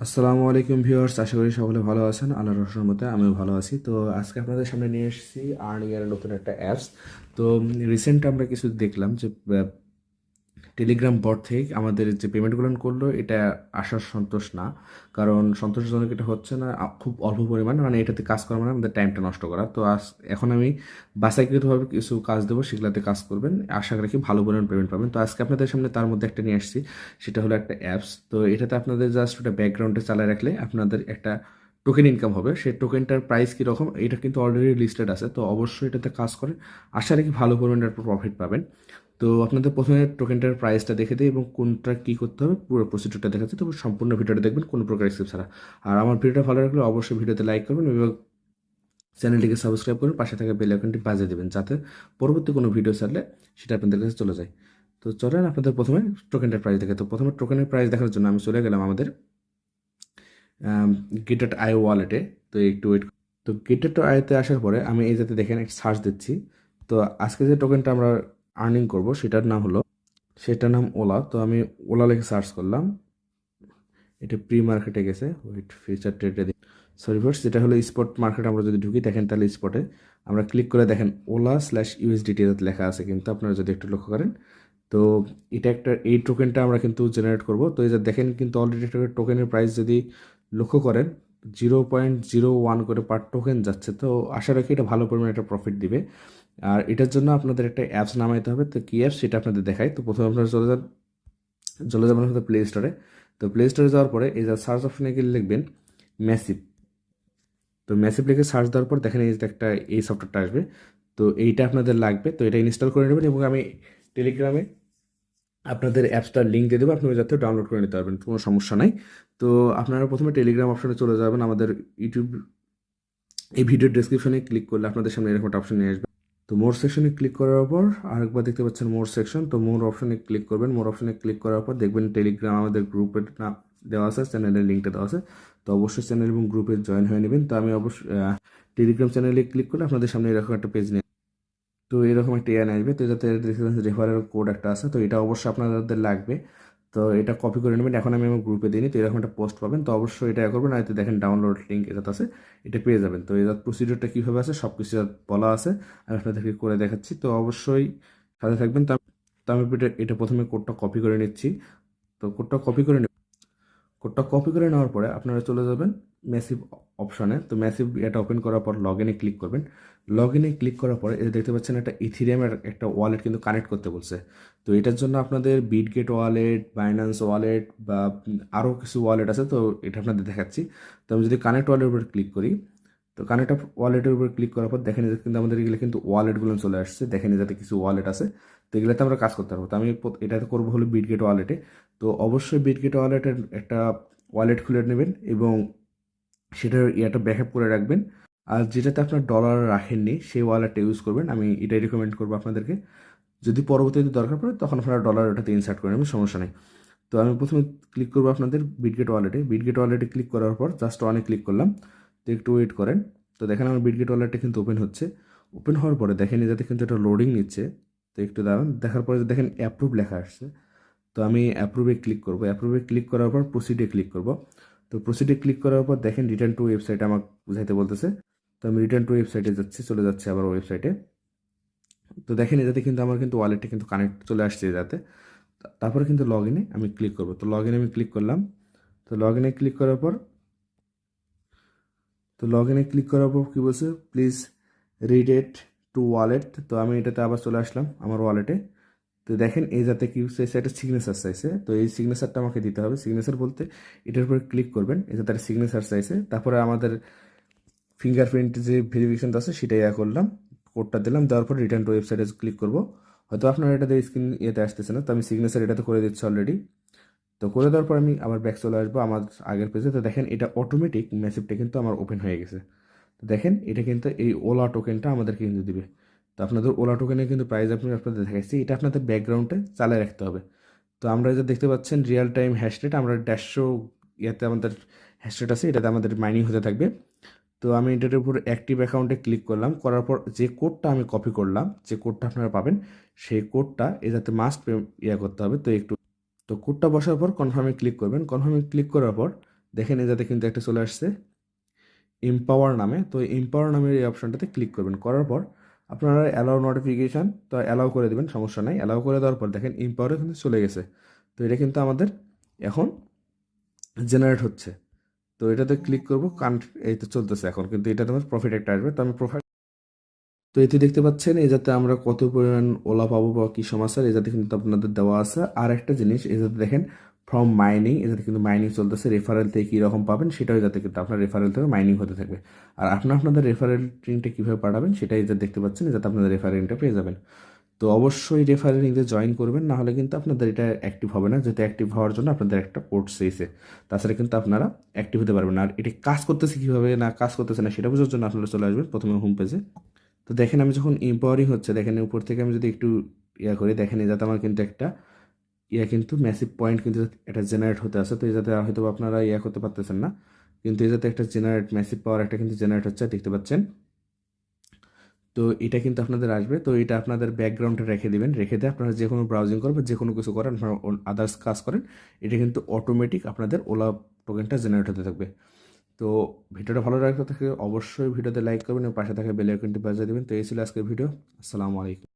আসসালামু আলাইকুম ভিউয়ার্স, আশা করি সকলে ভালো আছেন। আল্লাহর রহমতে আমিও ভালো আছি। তো আজকে আপনাদের সামনে নিয়ে এসেছি আর্নিং এর নতুন একটা অ্যাপস। তো রিসেন্ট আমরা কিছু দেখলাম যে টেলিগ্রাম বট থেকে আমাদের যে পেমেন্টগুলো করলো এটা আসার সন্তোষ না, কারণ সন্তোষজনক এটা হচ্ছে না। খুব অল্প পরিমাণ, মানে এটাতে কাজ করা মানে আমাদের টাইমটা নষ্ট করা। তো এখন আমি বাছাইকৃতভাবে কিছু কাজ দেবো, সেগুলোতে কাজ করবেন, আশা রাখি ভালো পরিমাণ পেমেন্ট পাবেন। তো আজকে আপনাদের সামনে তার মধ্যে একটা নিয়ে আসছি, সেটা হলো একটা অ্যাপস। তো এটাতে আপনাদের জাস্ট ওটা ব্যাকগ্রাউন্ডে চালিয়ে রাখলে আপনাদের একটা টোকেন ইনকাম হবে। সেই টোকেনটার প্রাইস কীরকম এটা কিন্তু অলরেডি লিস্টেড আছে, তো অবশ্যই এটাতে কাজ করেন, আশা রাখি ভালো পরিমাণের প্রফিট পাবেন। তো আপনাদের প্রথমে টোকেনটার প্রাইসটা দেখে দিই এবং কোনটা কী করতে হবে পুরো প্রসিডিউরটা দেখাচ্ছি। তো সম্পূর্ণ ভিডিওটা দেখবেন, কোনো প্রকার স্কিপ ছাড়া। আর আমার ভিডিওটা ভালো লাগলে অবশ্যই ভিডিওতে লাইক করবেন এবং চ্যানেলটিকে সাবস্ক্রাইব করে পাশে থাকা বেল আইকনটি বাজিয়ে দেবেন, যাতে পরবর্তী কোনো ভিডিও ছাড়লে সেটা আপনাদের কাছে চলে যায়। তো চলেন আপনাদের প্রথমে টোকেনটার প্রাইস দেখে। তো প্রথমে টোকেনের প্রাইস দেখার জন্য আমি চলে গেলাম আমাদের গেটেড আই ওয়ালেটে। তো একটু ওয়েট। তো গেটেড আইতে আসার পরে আমি এই যাতে দেখেন একটা সার্চ দিচ্ছি। তো আজকে যে টোকেনটা আমরা আর্নিং করব সেটার নাম ওলা। তো আমি ওলা লিখে সার্চ করলাম, এটা প্রি মার্কেটে গেছে। ওয়েট, ফিউচার ট্রেডে সরি ফার্স্ট, যেটা হলো স্পট মার্কেট। আমরা যদি ঢুকি দেখেন তাহলে স্পটে আমরা ক্লিক করে দেখেন ওলা/USDT লেখা আছে, কিন্তু আপনারা যদি একটু লক্ষ্য করেন। তো এটা একটা, এই টোকেনটা আমরা কিন্তু জেনারেট করব। তো এই যে দেখেন কিন্তু অলরেডি টোকেনের প্রাইস যদি লক্ষ্য করেন 0.01 করে পার টোকেন যাচ্ছে। তো আশা রাখি এটা ভালো পরিমাণে একটা প্রফিট দিবে। আর এটার জন্য আপনাদের একটা অ্যাপস নামাইতে হবে। তো কী অ্যাপস সেটা আপনাদের দেখাই। তো প্রথমে আপনারা চলে যাবেন আপনাদের প্লে স্টোরে। তো প্লে স্টোরে যাওয়ার পরে এই যে সার্চ অপশনে গিয়ে লিখবেন ম্যাসিভ। তো ম্যাসিভ লিখে সার্চ দেওয়ার পর দেখেন এই যে একটা এই সফটওয়্যারটা আসবে। তো এইটা আপনাদের লাগবে, তো এটা ইনস্টল করে নেবেন এবং আমি টেলিগ্রামে আপনাদের অ্যাপসটার লিঙ্ক দিয়ে দেবো, আপনি যাতে ডাউনলোড করে নিতে পারবেন, কোনো সমস্যা নাই। তো আপনারা প্রথমে টেলিগ্রাম অপশনে চলে যাবেন। আমাদের ইউটিউব এই ভিডিওর ডেসক্রিপশনে ক্লিক করলে আপনাদের সামনে এরকম একটা অপশন নিয়ে আসবে। তো মোর সেকশনে ক্লিক করার পর আরেকবার দেখতে পাচ্ছেন মোর সেকশন। তো মোর অপশনে ক্লিক করবেন। মোর অপশনে ক্লিক করার পর দেখবেন টেলিগ্রাম আমাদের গ্রুপের নাম দেওয়া আছে, চ্যানেলের লিঙ্কটা দেওয়া আছে। তো অবশ্যই চ্যানেল এবং গ্রুপে জয়েন হয়ে নেবেন। তো আমি অবশ্যই টেলিগ্রাম চ্যানেলে ক্লিক করলে আপনাদের সামনে এরকম একটা পেজ নিয়ে, তো এরকম একটা এয়ার আসবে। তো যাতে রেফারেল কোড একটা আছে, তো এটা অবশ্যই আপনাদের লাগবে। তো এটা কপি করে নেবেন। এখন আমি আমার গ্রুপে দিইনি, তো এরকম একটা পোস্ট পাবেন। তো অবশ্যই এটা করবেন। আর এতে দেখেন ডাউনলোড লিঙ্ক এটা আছে, এটা পেয়ে যাবেন। তো এর প্রসিডিউরটা কীভাবে আছে সব কিছু বলা আছে, আমি আপনাদেরকে করে দেখাচ্ছি। তো অবশ্যই সাথে থাকবেন। তো আমি এটা প্রথমে কোডটা কপি করে নিচ্ছি। তো কোডটা কপি করে নেওয়ার পরে আপনারা চলে যাবেন ম্যাসিভ অপশনে। তো ম্যাসিভ এটা ওপেন করার পর লগ ইনে ক্লিক করবেন। লগ ইনে ক্লিক করার পরে এটা দেখতে পাচ্ছেন একটা ইথিরিয়ামের একটা ওয়ালেট কিন্তু কানেক্ট করতে বলছে। তো এটার জন্য আপনাদের বিটগেট ওয়ালেট, বাইন্যান্স ওয়ালেট বা আরও কিছু ওয়ালেট আছে, তো এটা আপনাদের দেখাচ্ছি। তো আমি যদি কানেক্ট ওয়ালেটের উপর ক্লিক করি, তো কানেক্ট ওয়ালেটের উপর ক্লিক করার পর দেখেন যে কিন্তু আমাদের এগুলো কিন্তু ওয়ালেটগুলো চলে আসছে। দেখেন যাতে কিছু ওয়ালেট আছে, তো এগুলোতে আমরা কাজ করতে পারবো। তো আমি এটাতে করবো হলো বিটগেট ওয়ালেটে। তো অবশ্যই বিটগেট ওয়ালেটের একটা ওয়ালেট খুলে নেবেন এবং সেটার ইয়াটা ব্যাকআপ করে রাখবেন। আর যেটাতে আপনার ডলার রাখেননি সেই ওয়ালেটটা ইউজ করবেন, আমি এটাই রেকমেন্ড করবো আপনাদেরকে। যদি পরবর্তীতে দরকার পড়ে তখন আপনারা ডলার ওটাতে ইনসার্ট করে নেবেন, সমস্যা নেই। তো আমি প্রথমে ক্লিক করবো আপনাদের বিটগেট ওয়ালেটে ক্লিক করার পর জাস্ট অনে ক্লিক করলাম। তো একটু ওয়েট করেন। তো দেখেন আমার বিটগেট ওয়ালেটটা কিন্তু ওপেন হচ্ছে। ওপেন হওয়ার পরে দেখেন যাতে কিন্তু এটা লোডিং নিচ্ছে। তো একটু দাঁড়ান, দেখার পরে দেখেন অ্যাপ্রুভ লেখা আসছে। তো আমি অ্যাপ্রুভে ক্লিক করবো। অ্যাপ্রুভে ক্লিক করার পর প্রসিডে ক্লিক করব। তো প্রসিডে ক্লিক করার পর দেখেন রিটার্ন টু ওয়েবসাইট আমাকে বুঝাইতে বলতেছে। তো আমি রিটার্ন টু ওয়েবসাইটে চলে যাচ্ছে আবার ওয়েবসাইটে। তো দেখেন এটাতে কিন্তু আমার কিন্তু ওয়ালেটটা কিন্তু কানেক্ট চলে আসছে যাতে। তারপরে কিন্তু লগ ইনে আমি ক্লিক করবো। তো লগ ইনে আমি ক্লিক করলাম। তো লগ ইনে ক্লিক করার পর কী বলছে, প্লিজ রিডেট টু ওয়ালেট। তো আমি এটাতে আবার চলে আসলাম আমার ওয়ালেটে। তো দেখেন এই যাতে কি চাইছে, একটা সিগনেচার চাইছে। তো এই সিগনেচারটা আমাকে দিতে হবে। সিগনেচার বলতে এটার উপরে ক্লিক করবেন, এই যাতে একটা সিগনেচার চাইছে। তারপরে আমাদের ফিঙ্গারপ্রিন্ট যে ভেরিফিকেশনটা আছে সেটাই করলাম, কোডটা দিলাম। দেওয়ার পর রিটার্ন টু ওয়েবসাইটে ক্লিক করবো। হয়তো আপনার এটাতে স্ক্রিন ইয়েতে আসতেছে না, তো আমি সিগনেচার এটাতে করে দিচ্ছি অলরেডি। তো করে দেওয়ার পর আমি আবার ব্যাক চলে আসবো আমার আগের পেজে। তো দেখেন এটা অটোমেটিক ম্যাসিভটা কিন্তু আমার ওপেন হয়ে গেছে। তো দেখেন এটা কিন্তু এই ওলা টোকেনটা আমাদেরকে কিন্তু দিবে। তো আপনাদের ওলা টোকেনের কিন্তু প্রাইস আপনি আপনাদের দেখাচ্ছি, এটা আপনাদের ব্যাকগ্রাউন্ডে চালিয়ে রাখতে হবে। তো আমরা যে দেখতে পাচ্ছেন রিয়েল টাইম হ্যাশটেট, আমরা 150 ইয়াতে আমাদের হ্যাশটেট আছে, এটাতে আমাদের মাইনিং হতে থাকবে। তো আমি এটার উপর অ্যাক্টিভ অ্যাকাউন্টে ক্লিক করলাম। করার পর যে কোডটা আমি কপি করলাম, যে কোডটা আপনারা পাবেন, সেই কোডটা এটাতে মাস্ট করতে হবে। তো কোডটা বসার পর কনফার্মে ক্লিক করবেন। কনফার্মে ক্লিক করার পর দেখেন এই যাতে কিন্তু একটা চলে আসছে এম্পাওয়ার নামে। তো এম্পাওয়ার নামের এই অপশনটাতে ক্লিক করবেন, করার পর আপনারা অ্যালাউ নোটিফিকেশান তো অ্যালাউ করে দেবেন, সমস্যা নাই। অ্যালাউ করে দেওয়ার পর দেখেন এম্পাওয়ারে কিন্তু চলে গেছে। তো এটা কিন্তু আমাদের এখন জেনারেট হচ্ছে। তো এটাতে ক্লিক করবো, এই তো চলতেছে এখন, কিন্তু এটা তোমার প্রফিট একটা আসবে। তো আমি প্রোফাইল, তো এতে দেখতে পাচ্ছেন এই যাতে আমরা কত পরিমাণ ওলা পাবো বা কি সমস্যা, এই যাতে কিন্তু আপনাদের দেওয়া আছে। আর একটা জিনিস এই যাতে দেখেন ফ্রম মাইনিং, এই যাতে কিন্তু মাইনিং চলতেছে, রেফারেল থেকে কীরকম পাবেন সেটাও যাতে কিন্তু আপনার রেফারেল থেকে মাইনিং হতে থাকবে। আর আপনাদের রেফারেল লিঙ্কটা কীভাবে পাঠাবেন সেটাই যাতে দেখতে পাচ্ছেন, যাতে আপনাদের রেফারেলটা পেয়ে যাবেন। তো অবশ্যই রেফারেল লিঙ্কে জয়েন করবেন, না হলে কিন্তু আপনাদের এটা অ্যাক্টিভ হবে না। যেটা অ্যাক্টিভ হওয়ার জন্য আপনাদের একটা কোড চাইছে, তাছাড়া কিন্তু আপনারা অ্যাক্টিভ হতে পারবেন না। আর এটি কাজ করতেছে কীভাবে না কাজ করতেছে না সেটা বোঝার জন্য আপনারা চলে আসবেন প্রথমে হোম পেজে। তো দেখেন আমি যখন এম্পাওয়ারিং হচ্ছে, দেখেন উপর থেকে আমি যদি একটু করি, দেখেন এই যাতে আমার কিন্তু একটা কিন্তু ম্যাসিভ পয়েন্ট কিন্তু এটা জেনারেট হতে আছে। তো এই যাতে হয়তো আপনারা করতে পারতেছেন না, কিন্তু এই যাতে একটা জেনারেট ম্যাসিভ পাওয়ার একটা কিন্তু জেনারেট হচ্ছে, দেখতে পাচ্ছেন। তো এটা কিন্তু আপনাদের আসবে। তো এটা আপনাদের ব্যাকগ্রাউন্ডে রেখে দিবেন, রেখে দিয়ে আপনারা যে কোনো ব্রাউজিং করবেন, যে কোনো কিছু করেন, আপনারা আদার্স কাজ করেন, এটা কিন্তু অটোমেটিক আপনাদের ওলা টোকেনটা জেনারেট হতে থাকবে। তো ভিডিওটা ভালো লাগলে অবশ্যই ভিডিওতে লাইক করবেন এবং পাশে থাকা বেল আইকনটি বাজিয়ে দেবেন। তো এই ছিল আজকের ভিডিও। আসসালামু আলাইকুম।